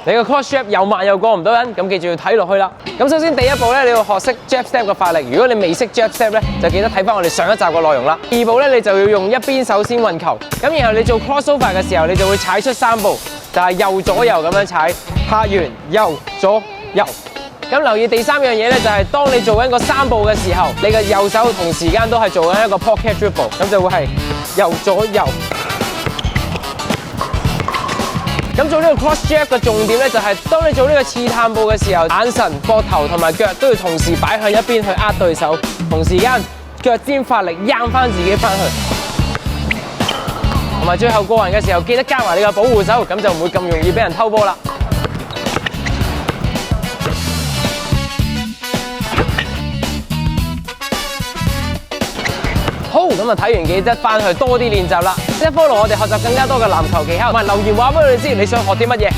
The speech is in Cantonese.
你個 cross jab 又慢又過唔到癮，咁記住要睇落去啦。咁首先第一步咧，你要學識 jab step 嘅發力。如果你未識 jab step 咧，就記得睇翻我哋上一集嘅內容啦。第二步咧，你就要用一邊手先運球，咁然後你做 crossover 嘅時候，你就會踩出3步，就係右左右咁樣踩，拍完右左右。咁留意第3樣嘢咧，就係當你做緊個3步嘅時候，你嘅右手同時間都係做緊一個 pocket dribble， 咁就會係右左右。咁做呢個 cross jab 嘅重點咧，就係當你做呢個刺探步嘅時候，眼神、膊頭同埋腳都要同時擺向一邊去壓對手，同時間腳尖發力掹翻自己翻去，同埋最後過人嘅時候記得加埋你個保護手，咁就唔會咁容易俾人偷波啦。好，咁啊睇完記得翻去多啲練習啦，即係 follow 我哋學習更加多嘅籃球技巧，同埋留言話俾我哋知你想學啲乜嘢。